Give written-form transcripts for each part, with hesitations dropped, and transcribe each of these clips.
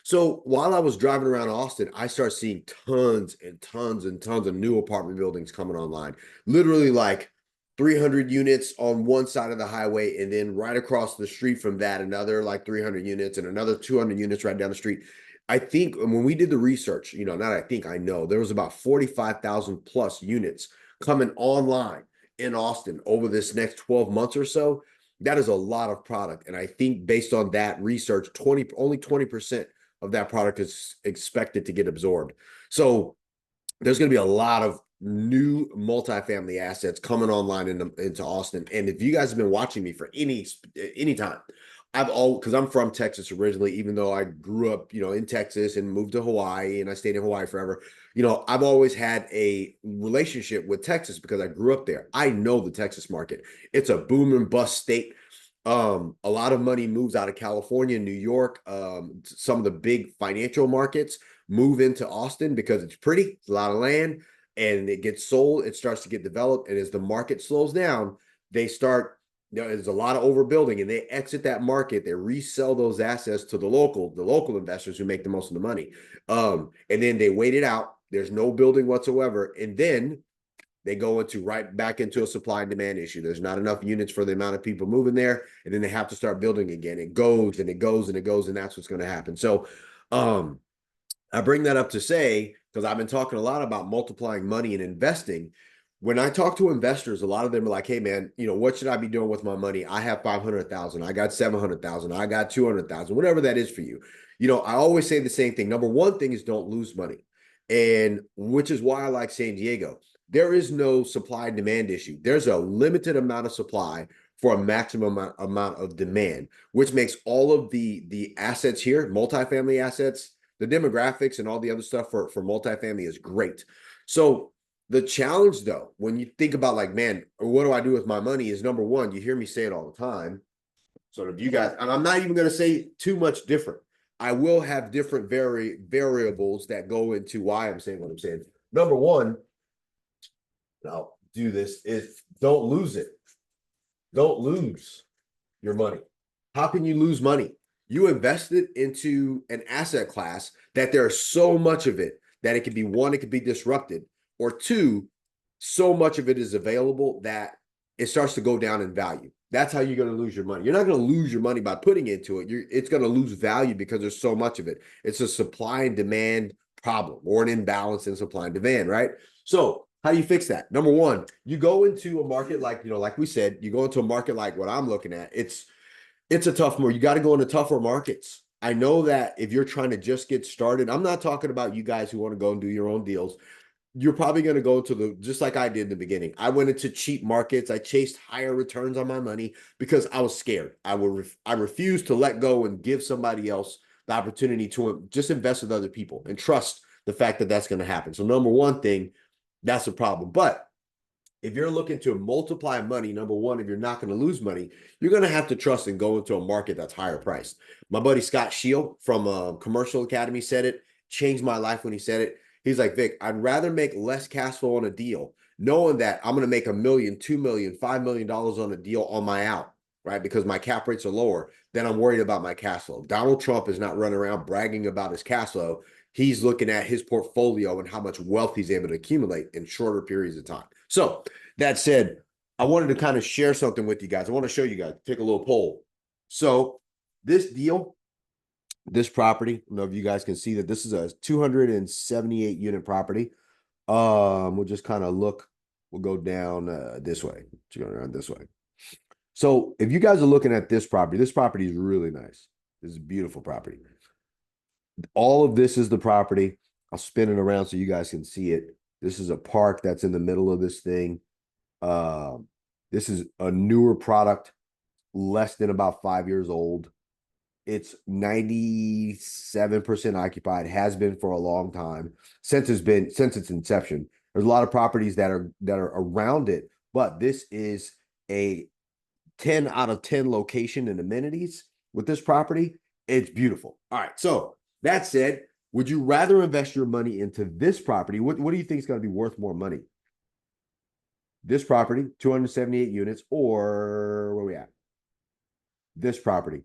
So while I was driving around Austin, I started seeing tons and tons and tons of new apartment buildings coming online. Literally like 300 units on one side of the highway, and then right across the street from that, another like 300 units and another 200 units right down the street. I think when we did the research, not I think I know, there was about 45,000 plus units coming online in Austin over this next 12 months or so. That is a lot of product. And I think based on that research, only 20% of that product is expected to get absorbed. So there's going to be a lot of new multifamily assets coming online into Austin. And if you guys have been watching me for any time, I've all because I'm from Texas originally, even though I grew up, in Texas and moved to Hawaii and I stayed in Hawaii forever. I've always had a relationship with Texas because I grew up there. I know the Texas market. It's a boom and bust state. A lot of money moves out of California, New York, some of the big financial markets move into Austin because it's pretty, it's a lot of land, and it gets sold, it starts to get developed. And as the market slows down, they start, there's a lot of overbuilding and they exit that market, they resell those assets to the local investors who make the most of the money. And then they wait it out. There's no building whatsoever. And then they go into right back into a supply and demand issue. There's not enough units for the amount of people moving there, and then they have to start building again. It goes and it goes and it goes, and that's what's going to happen. So, I bring that up to say, because I've been talking a lot about multiplying money and investing. When I talk to investors, a lot of them are like, "Hey, man, what should I be doing with my money? I have 500,000, I got 700,000, I got 200,000, whatever that is for you." I always say the same thing. Number one thing is don't lose money, and which is why I like San Diego. There is no supply and demand issue. There's a limited amount of supply for a maximum amount of demand, which makes all of the assets here, multifamily assets, the demographics and all the other stuff for multifamily is great. So the challenge though, when you think about like, man, what do I do with my money, is number one, you hear me say it all the time. So if you guys, and I'm not even going to say too much different. I will have different variables that go into why I'm saying what I'm saying. Number one, and I'll do this, is don't lose it. Don't lose your money. How can you lose money? You invested into an asset class that there's so much of it that it could be, one, it could be disrupted, or two, so much of it is available that it starts to go down in value. That's how you're going to lose your money. You're not going to lose your money by putting into it. It's going to lose value because there's so much of it. It's a supply and demand problem, or an imbalance in supply and demand, right? So how do you fix that? Number one, you go into a market like, like we said, you go into a market like what I'm looking at. It's a tough market. You got to go into tougher markets. I know that if you're trying to just get started, I'm not talking about you guys who want to go and do your own deals. You're probably going to go to just like I did in the beginning. I went into cheap markets. I chased higher returns on my money because I was scared. I refused to let go and give somebody else the opportunity to just invest with other people and trust the fact that that's going to happen. So number one thing, that's a problem. But if you're looking to multiply money, number one, if you're not going to lose money, you're going to have to trust and go into a market that's higher priced. My buddy Scott Shield from Commercial Academy said it, changed my life when he said it. He's like, Vic, I'd rather make less cash flow on a deal, knowing that I'm going to make $1 million, $2 million, $5 million on a deal on my out, right? Because my cap rates are lower, then I'm worried about my cash flow. Donald Trump is not running around bragging about his cash flow. He's looking at his portfolio and how much wealth he's able to accumulate in shorter periods of time. So that said, I wanted to kind of share something with you guys. I want to show you guys, take a little poll. So this deal, this property, I don't know if you guys can see that this is a 278 unit property. We'll just kind of look, we'll go down this way. Go around this way. So if you guys are looking at this property is really nice. This is a beautiful property. All of this is the property. I'll spin it around so you guys can see it. This is a park that's in the middle of this thing. This is a newer product, less than about 5 years old. It's 97% occupied, has been for a long time, since its inception. There's a lot of properties that are around it, but this is a 10 out of 10 location and amenities with this property. It's beautiful. All right. So that said, would you rather invest your money into this property? What do you think is going to be worth more money? This property, 278 units, or where are we at? This property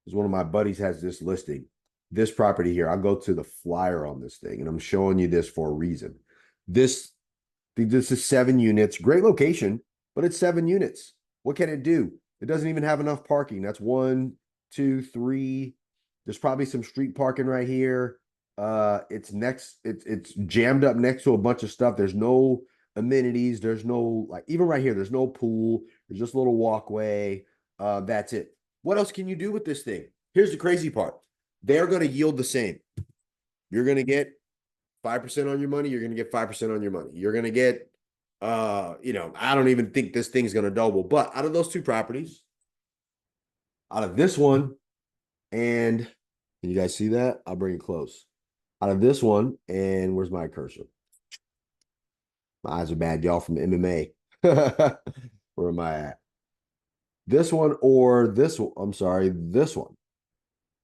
is one of my buddies has this listing. this property here, I'll go to the flyer on this thing, and I'm showing you this for a reason. This this is 7 units, great location, but it's 7 units. What can it do? It doesn't even have enough parking. That's one, two, three. There's probably some street parking right here. It's jammed up next to a bunch of stuff. There's no amenities. There's no, like, even right here, there's no pool. There's just a little walkway. That's it. What else can you do with this thing? Here's the crazy part. They're going to yield the same. You're going to get 5% on your money. You're going to get 5% on your money. You're going to get, I don't even think this thing's going to double. But out of those two properties, out of this one, and can you guys see that? I'll bring it close. Out of this one, and where's my cursor? My eyes are bad, y'all, from MMA. Where am I at? This one or this one? I'm sorry, this one.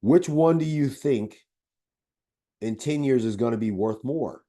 Which one do you think in 10 years is going to be worth more?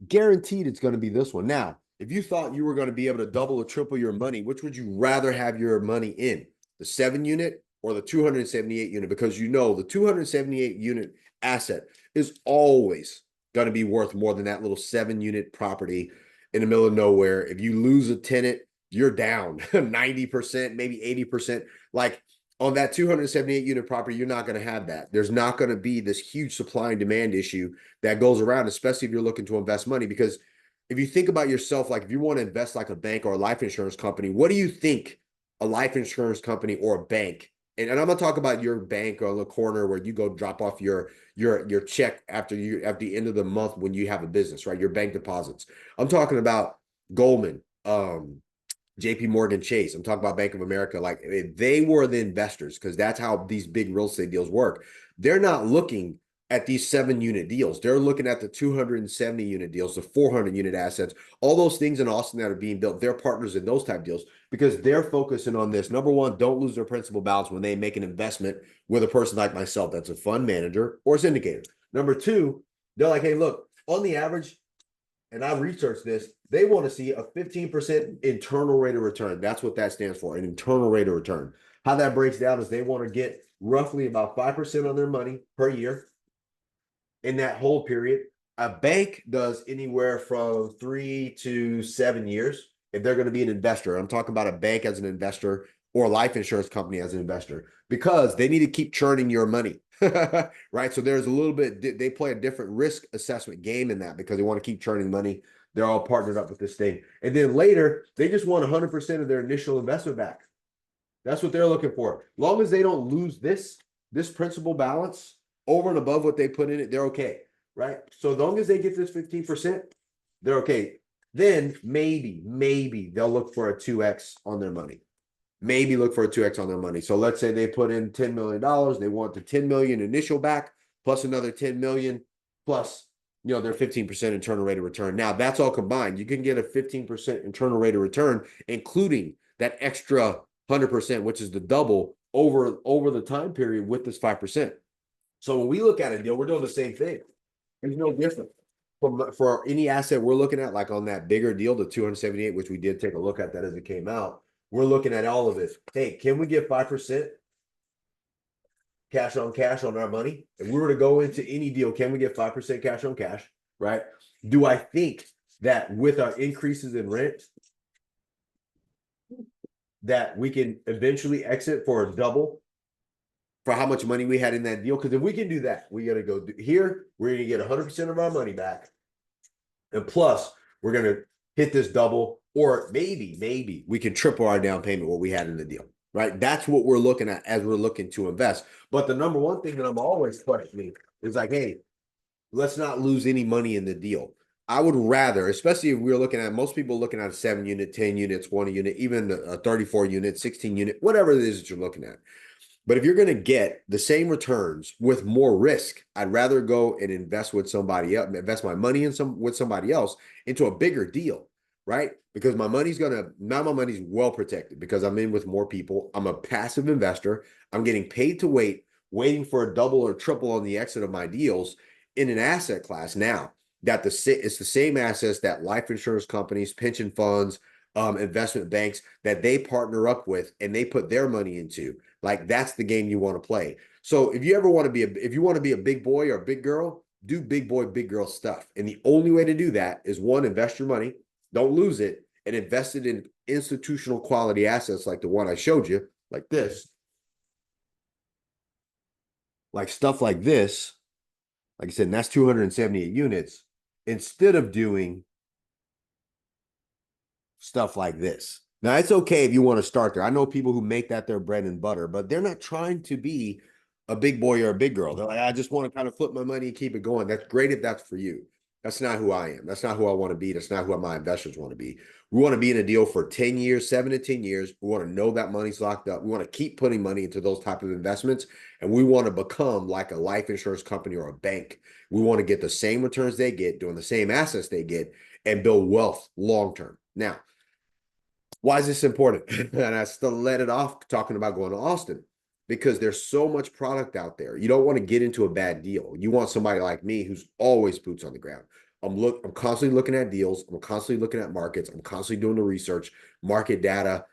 Guaranteed it's going to be this one. Now, if you thought you were going to be able to double or triple your money, which would you rather have your money in? The 7-unit or the 278 unit? Because you know the 278 unit asset is always going to be worth more than that little 7-unit property in the middle of nowhere. If you lose a tenant, you're down 90%, maybe 80%. Like on that 278 unit property, you're not going to have that. There's not going to be this huge supply and demand issue that goes around, especially if you're looking to invest money. Because if you think about yourself, like if you want to invest like a bank or a life insurance company, what do you think a life insurance company or a bank, and I'm gonna talk about your bank or the corner where you go drop off your check after at the end of the month when you have a business, right? Your bank deposits. I'm talking about Goldman, JP Morgan Chase. I'm talking about Bank of America. Like they were the investors because that's how these big real estate deals work. They're not looking at these 7-unit deals. They're looking at the 270 unit deals, the 400 unit assets, all those things in Austin that are being built. They're partners in those type deals because they're focusing on this. Number one, don't lose their principal balance when they make an investment with a person like myself that's a fund manager or syndicator. Number two, they're like, hey, look, on the average, and I've researched this, they want to see a 15% internal rate of return. That's what that stands for, an internal rate of return. How that breaks down is they want to get roughly about 5% on their money per year in that whole period. A bank does anywhere from 3 to 7 years if they're going to be an investor. I'm talking about a bank as an investor or a life insurance company as an investor because they need to keep churning your money. Right. So there's a little bit, they play a different risk assessment game in that because they want to keep churning money. They're all partnered up with this thing. And then later, they just want 100% of their initial investment back. That's what they're looking for. As long as they don't lose this principal balance over and above what they put in it, they're okay. Right. So as long as they get this 15%, they're okay. Then maybe they'll look for a 2x on their money. Maybe look for a 2x on their money. So let's say they put in $10 million. They want the 10 million initial back plus another 10 million plus, their 15% internal rate of return. Now that's all combined. You can get a 15% internal rate of return, including that extra 100%, which is the double over the time period with this 5%. So when we look at a deal, we're doing the same thing. There's no difference. For any asset we're looking at, like on that bigger deal, the 278, which we did take a look at that as it came out, we're looking at all of this. Hey, can we get 5% cash on our money? If we were to go into any deal, can we get 5% cash on cash? Right? Do I think that with our increases in rent, that we can eventually exit for a double for how much money we had in that deal? Because if we can do that, we got to go here. We're going to get 100% of our money back. And plus, we're going to hit this double, or maybe we can triple our down payment, what we had in the deal, right? That's what we're looking at as we're looking to invest. But the number one thing that I'm always questioning is like, hey, let's not lose any money in the deal. I would rather, especially if we're looking at, most people looking at a 7-unit, 10 units, 1 unit, even a 34 unit, 16 unit, whatever it is that you're looking at. But if you're going to get the same returns with more risk, I'd rather go and invest with somebody else, invest my money with somebody else into a bigger deal, right? Because my money's well protected because I'm in with more people. I'm a passive investor. I'm getting paid to waiting for a double or triple on the exit of my deals in an asset class now that it's the same assets that life insurance companies, pension funds, investment banks that they partner up with and they put their money into. Like that's the game you want to play. So if you ever want to be if you want to be a big boy or a big girl, do big boy, big girl stuff. And the only way to do that is one, invest your money, don't lose it, and invest it in institutional quality assets like the one I showed you, like this, like stuff like this. Like I said, and that's 278 units, instead of doing stuff like this. Now, it's okay if you want to start there. I know people who make that their bread and butter, but they're not trying to be a big boy or a big girl. They're like, I just want to kind of flip my money and keep it going. That's great if that's for you. That's not who I am. That's not who I want to be. That's not who my investors want to be. We want to be in a deal for 10 years, 7 to 10 years. We want to know that money's locked up. We want to keep putting money into those type of investments. And we want to become like a life insurance company or a bank. We want to get the same returns they get, doing the same assets they get, and build wealth long term. Now, why is this important? And I still let it off talking about going to Austin, because there's so much product out there. You don't want to get into a bad deal. You want somebody like me who's always boots on the ground. I'm constantly looking at deals. I'm constantly looking at markets. I'm constantly doing the research, market data,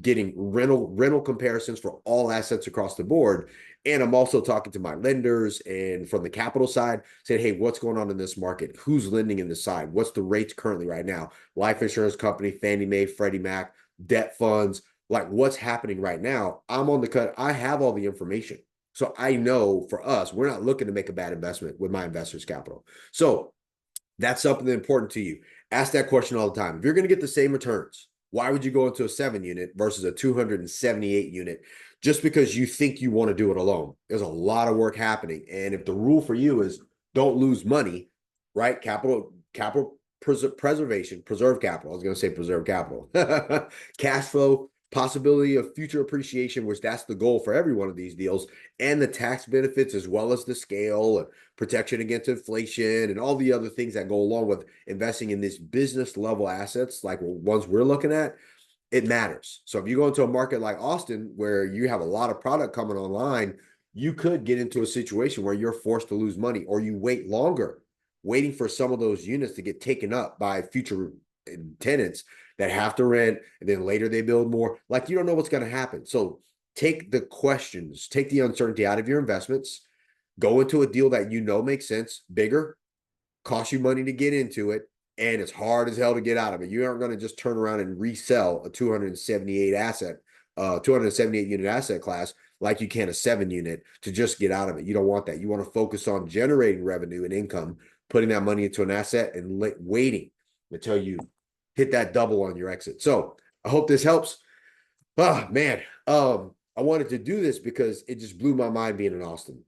getting rental comparisons for all assets across the board. And I'm also talking to my lenders and from the capital side, saying, hey, what's going on in this market? Who's lending in this side? What's the rates currently right now? Life insurance company, Fannie Mae, Freddie Mac, debt funds, like what's happening right now. I'm on the cut. I have all the information. So I know for us, we're not looking to make a bad investment with my investors' capital. So that's something important to you. Ask that question all the time. If you're going to get the same returns, why would you go into a 7 unit versus a 278 unit just because you think you want to do it alone? There's a lot of work happening. And if the rule for you is don't lose money, right? Capital preservation, preserve capital. I was going to say preserve capital. Cash flow, possibility of future appreciation, which that's the goal for every one of these deals, and the tax benefits as well as the scale and protection against inflation and all the other things that go along with investing in these business level assets like ones we're looking at. It matters. So if you go into a market like Austin where you have a lot of product coming online, you could get into a situation where you're forced to lose money, or you wait longer waiting for some of those units to get taken up by future tenants that have to rent, and then later they build more. Like, you don't know what's going to happen. So take the questions, take the uncertainty out of your investments, go into a deal that you know makes sense, bigger, cost you money to get into it, and it's hard as hell to get out of it. You aren't going to just turn around and resell a 278 unit asset class like you can a 7 unit to just get out of it. You don't want that. You want to focus on generating revenue and income, putting that money into an asset and waiting until you hit that double on your exit. So I hope this helps. Oh man. I wanted to do this because it just blew my mind being in Austin.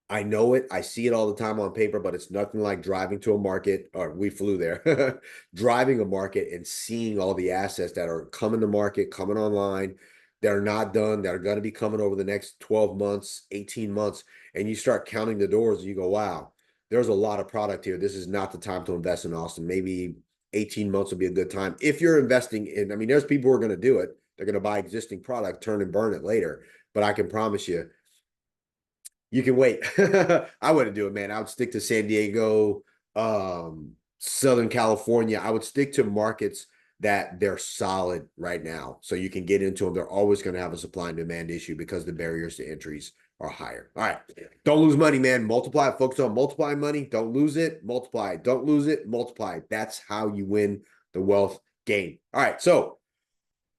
I know it. I see it all the time on paper, but it's nothing like driving to a market, or we flew there, driving a market and seeing all the assets that are coming to market, coming online, that are not done, that are going to be coming over the next 12 months, 18 months. And you start counting the doors and you go, wow, there's a lot of product here. This is not the time to invest in Austin. Maybe 18 months would be a good time. If you're investing in, I mean, there's people who are going to do it. They're going to buy existing product, turn and burn it later. But I can promise you, you can wait. I wouldn't do it, man. I would stick to San Diego, Southern California. I would stick to markets that they're solid right now. So you can get into them. They're always going to have a supply and demand issue because the barriers to entries are higher. All right. Don't lose money, man. Multiply. Focus on multiplying money. Don't lose it. Multiply. Don't lose it. Multiply. That's how you win the wealth game. All right. So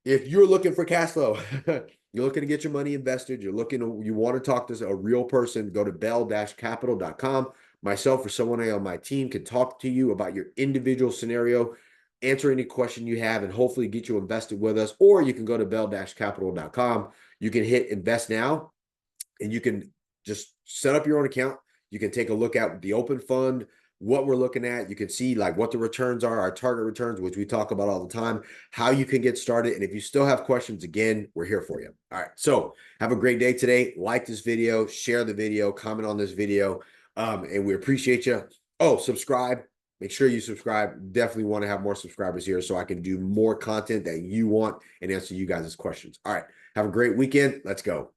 if you're looking for cash flow, you're looking to get your money invested, you want to talk to a real person, go to bell-capital.com. Myself or someone on my team can talk to you about your individual scenario, answer any question you have, and hopefully get you invested with us. Or you can go to bell-capital.com. You can hit invest now, and you can just set up your own account. You can take a look at the open fund, what we're looking at. You can see like what the returns are, our target returns, which we talk about all the time, how you can get started. And if you still have questions, again, we're here for you. All right. So have a great day today. Like this video, share the video, comment on this video. And we appreciate you. Oh, subscribe. Make sure you subscribe. Definitely want to have more subscribers here so I can do more content that you want and answer you guys' questions. All right. Have a great weekend. Let's go.